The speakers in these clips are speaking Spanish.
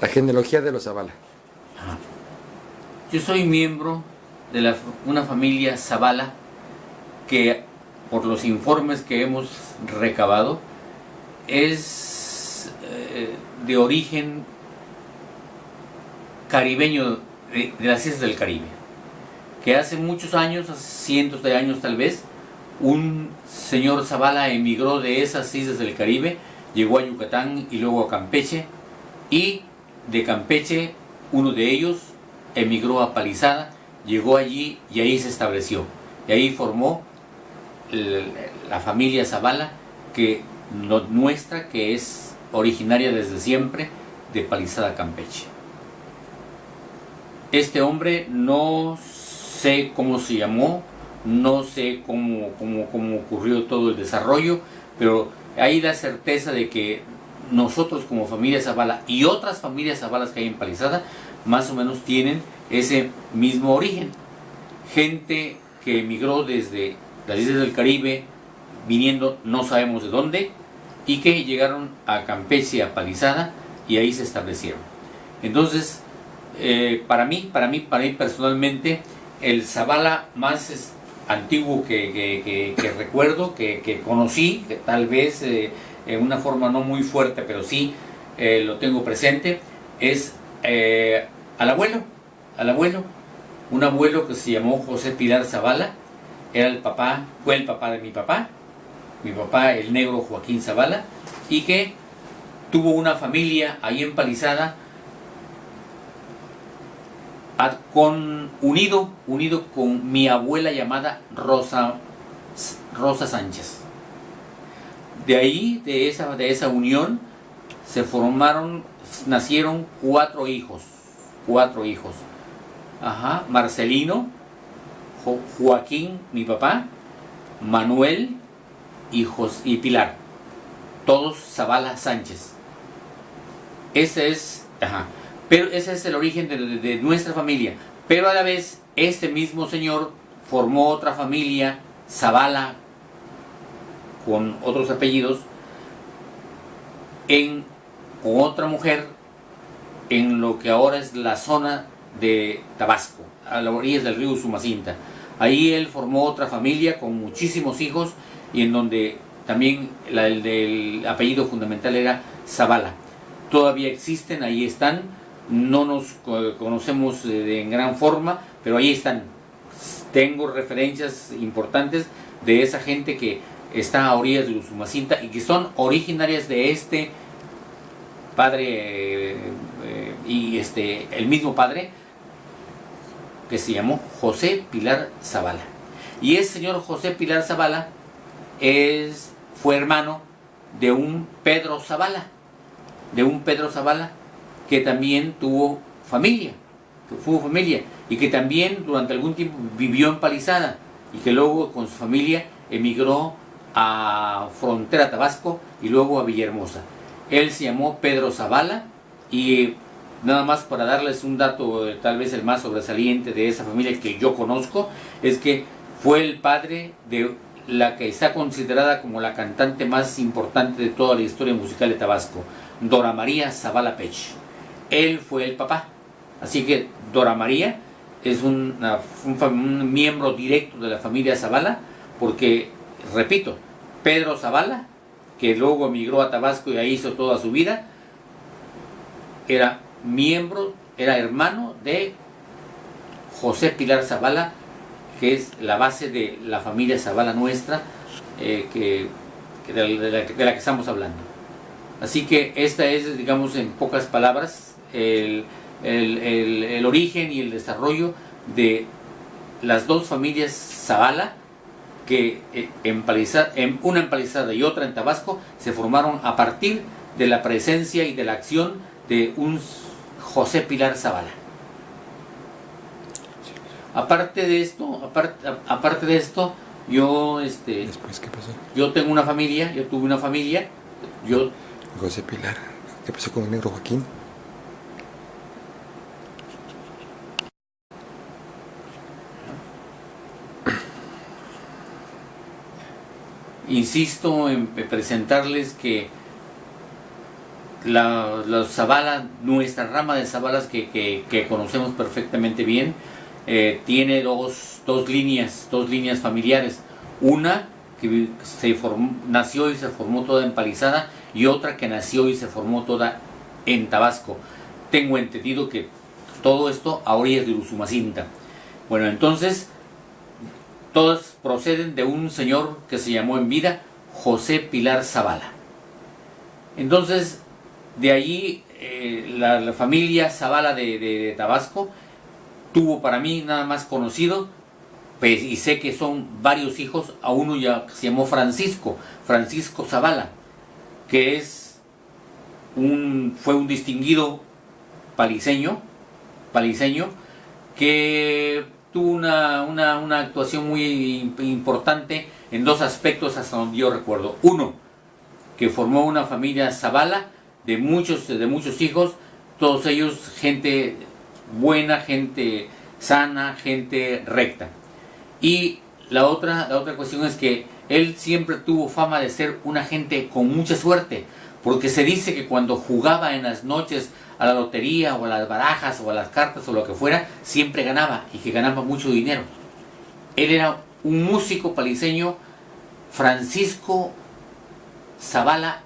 La genealogía de los Zavala. Ajá. Yo soy miembro de una familia Zavala que, por los informes que hemos recabado, es de origen caribeño, de las islas del Caribe, que hace muchos años, hace cientos de años tal vez, un señor Zavala emigró de esas islas del Caribe, llegó a Yucatán y luego a Campeche, y de Campeche uno de ellos emigró a Palizada, llegó allí y ahí se estableció, y ahí formó la familia Zavala, que nuestra, que es originaria desde siempre de Palizada, Campeche. Este hombre no sé cómo se llamó, no sé cómo ocurrió todo el desarrollo, pero hay la certeza de que nosotros como familia Zavala y otras familias Zavalas que hay en Palizada, más o menos tienen ese mismo origen. Gente que emigró desde las islas del Caribe, viniendo no sabemos de dónde, y que llegaron a Campeche, a Palizada, y ahí se establecieron. Entonces, para mí personalmente, el Zavala más antiguo que recuerdo, que conocí, que tal vez en una forma no muy fuerte, pero sí lo tengo presente, es al abuelo, un abuelo que se llamó José Pilar Zavala. Fue el papá de mi papá, el negro Joaquín Zavala, y que tuvo una familia ahí en Palizada, unido con mi abuela llamada Rosa Sánchez. De ahí, de esa unión, nacieron cuatro hijos. Ajá, Marcelino, Joaquín, mi papá, Manuel y Pilar. Todos Zavala Sánchez. Ese es el origen de nuestra familia. Pero a la vez, este mismo señor formó otra familia Zavala con otros apellidos con otra mujer en lo que ahora es la zona de Tabasco, a las orillas del río Usumacinta. Ahí él formó otra familia con muchísimos hijos, y en donde también el del apellido fundamental era Zavala. Todavía existen, ahí están, no nos conocemos en gran forma, pero ahí están. Tengo referencias importantes de esa gente que está a orillas del Usumacinta y que son originarias de este padre y el mismo padre, que se llamó José Pilar Zavala. Y ese señor José Pilar Zavala fue hermano de un Pedro Zavala, que también tuvo familia, y que también durante algún tiempo vivió en Palizada, y que luego con su familia emigró a Frontera, Tabasco, y luego a Villahermosa. Él se llamó Pedro Zavala, y nada más para darles un dato, tal vez el más sobresaliente de esa familia que yo conozco, es que fue el padre de la que está considerada como la cantante más importante de toda la historia musical de Tabasco, Dora María Zavala Pech. Él fue el papá. Así que Dora María es un miembro directo de la familia Zavala, porque, repito, Pedro Zavala, que luego emigró a Tabasco y ahí hizo toda su vida, era hermano de José Pilar Zavala, que es la base de la familia Zavala nuestra, de la que estamos hablando. Así que esta es, digamos, en pocas palabras, el origen y el desarrollo de las dos familias Zavala, que una en Palizada y otra en Tabasco se formaron a partir de la presencia y de la acción de un José Pilar Zavala. Aparte de esto, yo Después, ¿qué pasó? yo tuve una familia. José Pilar. ¿Qué pasó con el negro Joaquín? Insisto en presentarles que los Zavala, nuestra rama de Zavalas que conocemos perfectamente bien, tiene dos líneas familiares. Una que nació y se formó toda en Palizada, y otra que nació y se formó toda en Tabasco. Tengo entendido que todo esto a orillas de Usumacinta. Bueno, entonces todas proceden de un señor que se llamó en vida José Pilar Zavala. Entonces, de allí la familia Zavala de Tabasco tuvo para mí nada más conocido, pues, y sé que son varios hijos, a uno ya se llamó Francisco Zavala, que fue un distinguido paliseño que tuvo una actuación muy importante en dos aspectos hasta donde yo recuerdo. Uno, que formó una familia Zavala de muchos hijos, todos ellos gente buena, gente sana, gente recta. Y la otra cuestión es que él siempre tuvo fama de ser una gente con mucha suerte, porque se dice que cuando jugaba en las noches a la lotería o a las barajas o a las cartas o lo que fuera, siempre ganaba, y que ganaba mucho dinero. Él era un músico paliseño, Francisco Zavala,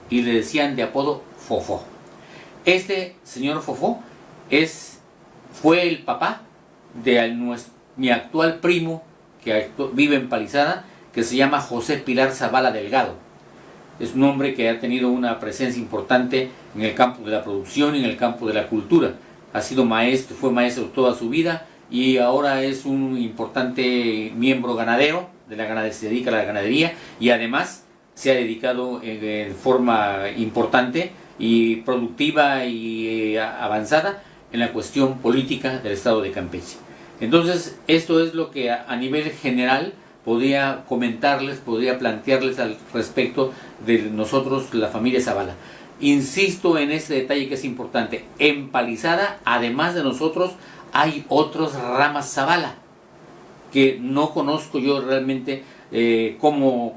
y le decían de apodo Fofó. Este señor Fofó fue el papá de mi actual primo, que vive en Palizada, que se llama José Pilar Zavala Delgado. Es un hombre que ha tenido una presencia importante en el campo de la producción y en el campo de la cultura. Fue maestro toda su vida, y ahora es un importante miembro ganadero, se dedica a la ganadería, y además se ha dedicado de forma importante y productiva y avanzada en la cuestión política del estado de Campeche. Entonces, esto es lo que a nivel general podría comentarles, podría plantearles al respecto de nosotros, la familia Zavala. Insisto en este detalle que es importante. En Palizada, además de nosotros, hay otras ramas Zavala que no conozco yo realmente cómo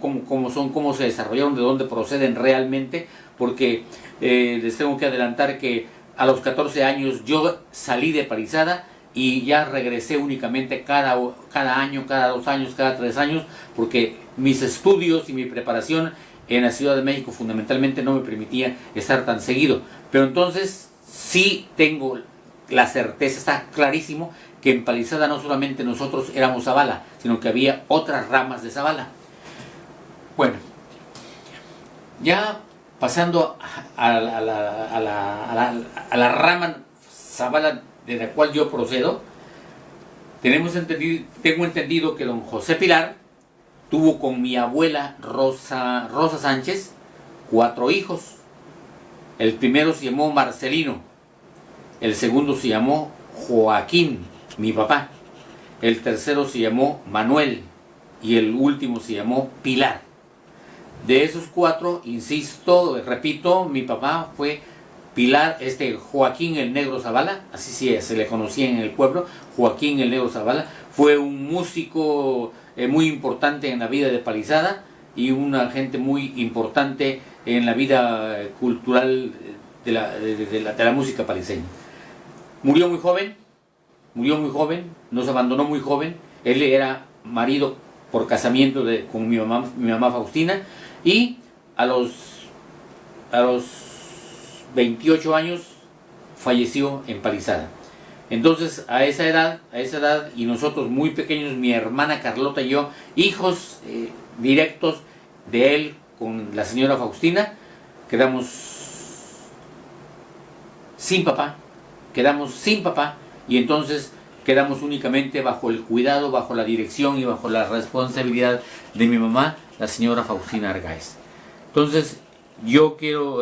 son, cómo se desarrollaron, de dónde proceden realmente, porque les tengo que adelantar que a los 14 años yo salí de Palizada y ya regresé únicamente cada año, cada 2 años, cada 3 años, porque mis estudios y mi preparación en la Ciudad de México fundamentalmente no me permitía estar tan seguido. Pero entonces sí tengo la certeza, está clarísimo, que en Palizada no solamente nosotros éramos Zavala, sino que había otras ramas de Zavala. Bueno, ya pasando a la rama Zavala de la cual yo procedo, tengo entendido que don José Pilar tuvo con mi abuela Rosa Sánchez 4 hijos. El primero se llamó Marcelino, el segundo se llamó Joaquín, mi papá, el tercero se llamó Manuel y el último se llamó Pilar. De esos 4, insisto, repito, mi papá fue Pilar, Joaquín el Negro Zavala, así se le conocía en el pueblo. Joaquín el Negro Zavala fue un músico muy importante en la vida de Palizada y una gente muy importante en la vida cultural de la música paliseña. Murió muy joven, nos abandonó muy joven. Él era marido por casamiento con mi mamá Faustina, y a los 28 años falleció en Palizada. Entonces, a esa edad, y nosotros muy pequeños, mi hermana Carlota y yo, hijos directos de él con la señora Faustina, quedamos sin papá, y entonces quedamos únicamente bajo el cuidado, bajo la dirección y bajo la responsabilidad de mi mamá, la señora Faustina Argáez. Entonces, yo quiero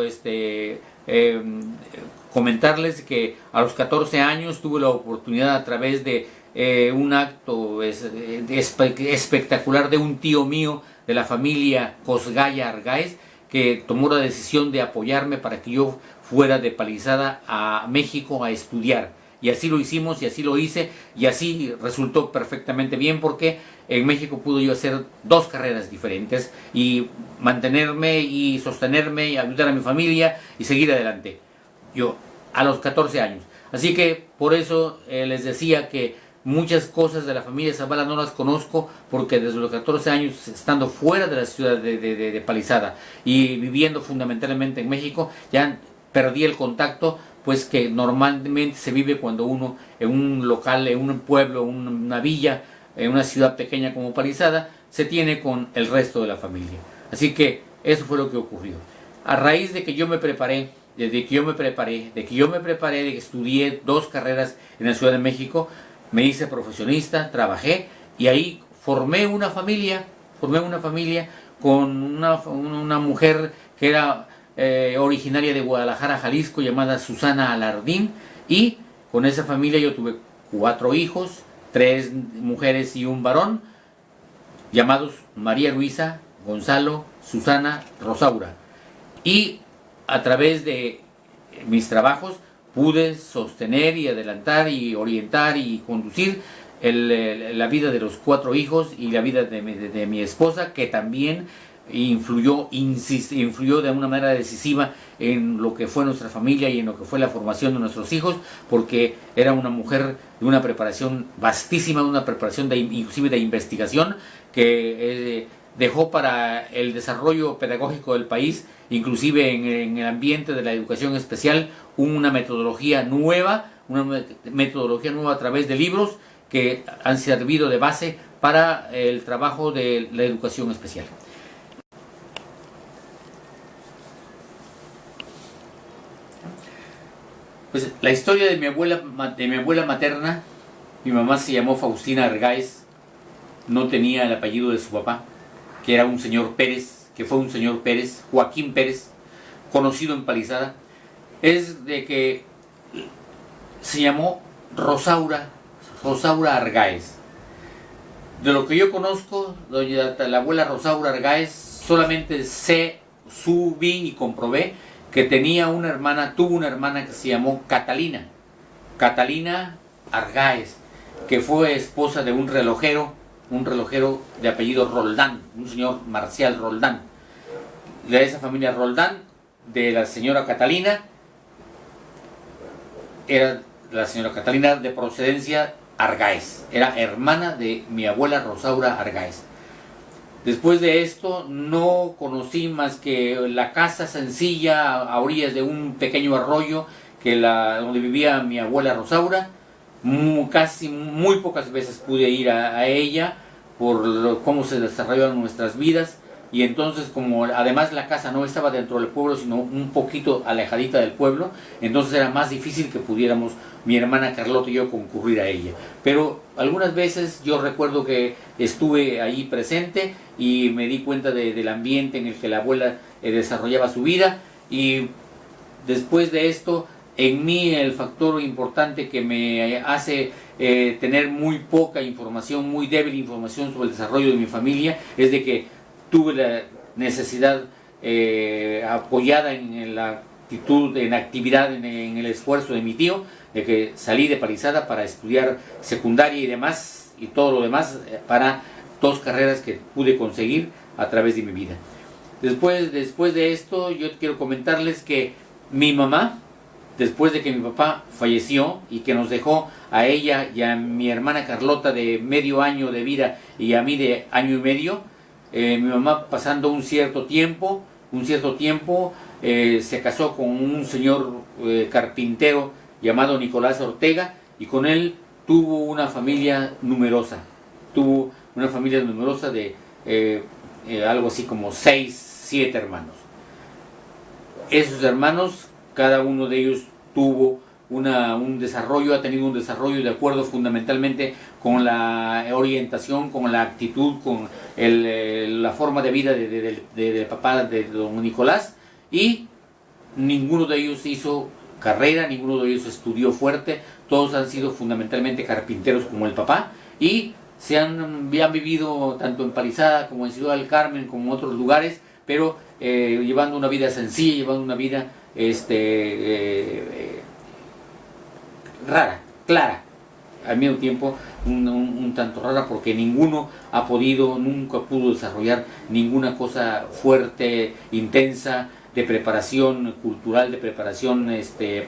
comentarles que a los 14 años tuve la oportunidad, a través de un acto espectacular de un tío mío de la familia Cosgaya Argáez, que tomó la decisión de apoyarme para que yo fuera de Palizada a México a estudiar. Y así lo hicimos, y así lo hice, y así resultó perfectamente bien, porque en México pude yo hacer 2 carreras diferentes y mantenerme y sostenerme y ayudar a mi familia y seguir adelante. Yo, a los 14 años. Así que por eso les decía que muchas cosas de la familia Zavala no las conozco, porque desde los 14 años, estando fuera de la ciudad de Palizada y viviendo fundamentalmente en México, ya perdí el contacto, pues que normalmente se vive cuando uno en un local, en un pueblo, una villa, en una ciudad pequeña como Palizada, se tiene con el resto de la familia. Así que eso fue lo que ocurrió. A raíz de que yo me preparé, de que estudié 2 carreras en la Ciudad de México, me hice profesionista, trabajé y ahí formé una familia con una mujer que era originaria de Guadalajara, Jalisco, llamada Susana Alardín, y con esa familia yo tuve 4 hijos, 3 mujeres y un varón, llamados María Luisa, Gonzalo, Susana, Rosaura. Y a través de mis trabajos pude sostener y adelantar y orientar y conducir la vida de los 4 hijos y la vida de mi esposa, que también influyó de una manera decisiva en lo que fue nuestra familia y en lo que fue la formación de nuestros hijos, porque era una mujer de una preparación vastísima, una preparación inclusive de investigación, que dejó para el desarrollo pedagógico del país, inclusive en el ambiente de la educación especial, una metodología nueva a través de libros que han servido de base para el trabajo de la educación especial. Pues la historia de mi abuela materna, mi mamá se llamó Faustina Argáez, no tenía el apellido de su papá, que era un señor Pérez, que fue un señor Pérez, Joaquín Pérez, conocido en Palizada, es de que se llamó Rosaura Argáez. De lo que yo conozco, la abuela Rosaura Argáez, solamente vi y comprobé que tuvo una hermana que se llamó Catalina Argáez, que fue esposa de un relojero de apellido Roldán, un señor Marcial Roldán. De esa familia Roldán, de la señora Catalina, era la señora Catalina de procedencia Argáez, era hermana de mi abuela Rosaura Argáez. Después de esto no conocí más que la casa sencilla a orillas de un pequeño arroyo donde vivía mi abuela Rosaura. Muy pocas veces pude ir a ella por cómo se desarrollaron nuestras vidas, y entonces, como además la casa no estaba dentro del pueblo sino un poquito alejadita del pueblo, entonces era más difícil que pudiéramos mi hermana Carlota y yo concurrir a ella. Pero algunas veces yo recuerdo que estuve ahí presente y me di cuenta del ambiente en el que la abuela desarrollaba su vida. Y después de esto, en mí el factor importante que me hace tener muy poca información, muy débil información sobre el desarrollo de mi familia, es de que tuve la necesidad, apoyada en la actitud, en actividad, en el esfuerzo de mi tío, de que salí de Palizada para estudiar secundaria y demás, y todo lo demás, para 2 carreras que pude conseguir a través de mi vida. Después de esto, yo quiero comentarles que mi mamá, después de que mi papá falleció y que nos dejó a ella y a mi hermana Carlota de medio año de vida y a mí de año y medio, mi mamá, pasando un cierto tiempo, se casó con un señor carpintero llamado Nicolás Ortega, y con él tuvo una familia numerosa. De algo así como 6-7 hermanos. Esos hermanos, cada uno de ellos tuvo ha tenido un desarrollo de acuerdo fundamentalmente con la orientación, con la actitud, con la forma de vida del papá de don Nicolás, y ninguno de ellos hizo carrera, ninguno de ellos estudió fuerte, todos han sido fundamentalmente carpinteros como el papá, y han vivido tanto en Palizada como en Ciudad del Carmen como en otros lugares, pero llevando una vida sencilla, llevando una vida rara, clara. al mismo tiempo un tanto rara, porque nunca pudo desarrollar ninguna cosa fuerte, intensa, de preparación cultural, de preparación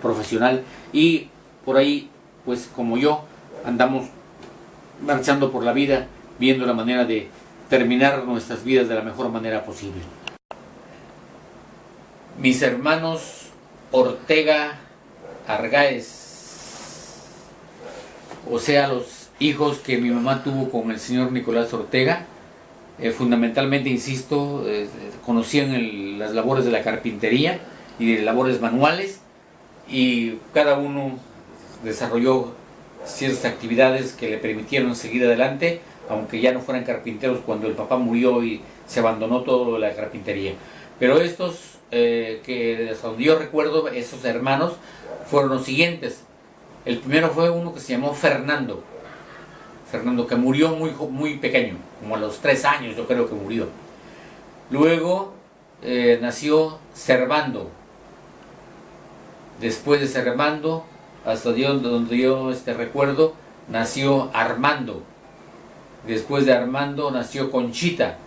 profesional, y por ahí, pues como yo, andamos marchando por la vida, viendo la manera de terminar nuestras vidas de la mejor manera posible. Mis hermanos Ortega Argáez, o sea, los hijos que mi mamá tuvo con el señor Nicolás Ortega, fundamentalmente, insisto, conocían las labores de la carpintería y de labores manuales, y cada uno desarrolló ciertas actividades que le permitieron seguir adelante, aunque ya no fueran carpinteros cuando el papá murió y se abandonó todo la carpintería. Pero estos, que hasta donde yo recuerdo, esos hermanos fueron los siguientes. El primero fue uno que se llamó Fernando, que murió muy pequeño, como a los 3 años yo creo que murió. Luego nació Servando. Después de Servando, hasta donde yo recuerdo, nació Armando. Después de Armando nació Conchita.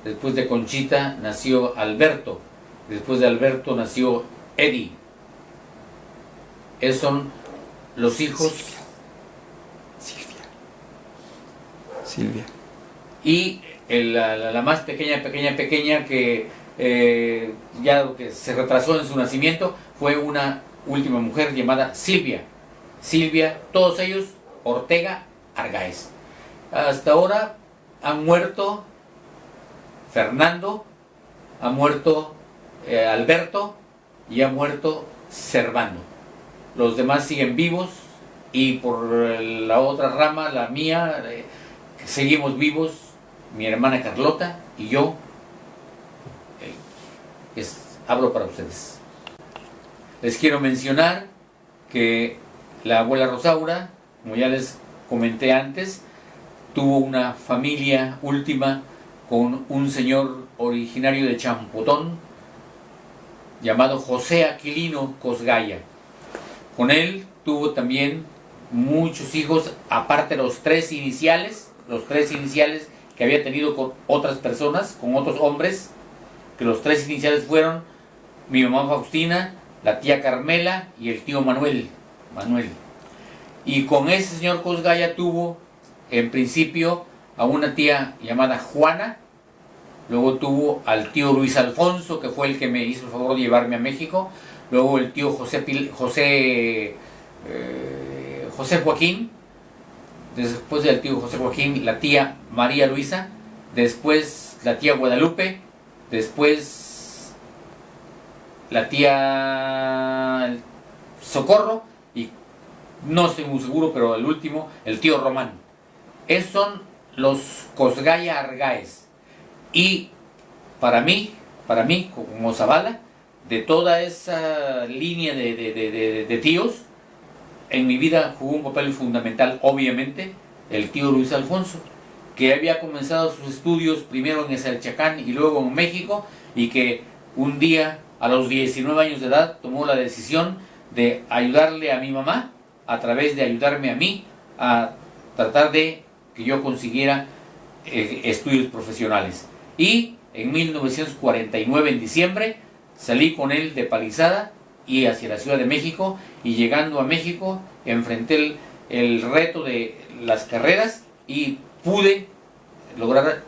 Después de Conchita nació Alberto. Después de Alberto nació Eddie. Esos son los hijos. Silvia. Y la más pequeña que ya que se retrasó en su nacimiento fue una última mujer llamada Silvia, todos ellos Ortega Argáez. Hasta ahora han muerto Fernando, ha muerto Alberto y ha muerto Servando. Los demás siguen vivos, y por la otra rama, la mía, seguimos vivos, mi hermana Carlota y yo. Hablo para ustedes. Les quiero mencionar que la abuela Rosaura, como ya les comenté antes, tuvo una familia última con un señor originario de Champotón llamado José Aquilino Cosgaya. Con él tuvo también muchos hijos, aparte de los tres iniciales que había tenido con otras personas, con otros hombres, que los 3 iniciales fueron mi mamá Faustina, la tía Carmela y el tío Manuel. Y con ese señor Cosgaya tuvo, en principio, a una tía llamada Juana, luego tuvo al tío Luis Alfonso, que fue el que me hizo el favor de llevarme a México, luego el tío José Joaquín, después del tío José Joaquín, la tía María Luisa, después la tía Guadalupe, después la tía Socorro, y no estoy muy seguro, pero el último, el tío Román. Esos son los Cosgaya Argáez. Y para mí, como Zavala, de toda esa línea de tíos, en mi vida jugó un papel fundamental, obviamente, el tío Luis Alfonso, que había comenzado sus estudios primero en Exalchacán y luego en México, y que un día, a los 19 años de edad, tomó la decisión de ayudarle a mi mamá, a través de ayudarme a mí, a tratar de que yo consiguiera estudios profesionales. Y en 1949, en diciembre, salí con él de Palizada y hacia la Ciudad de México, y llegando a México enfrenté el reto de las carreras y pude lograr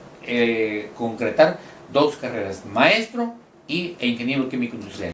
concretar 2 carreras, maestro e ingeniero químico industrial.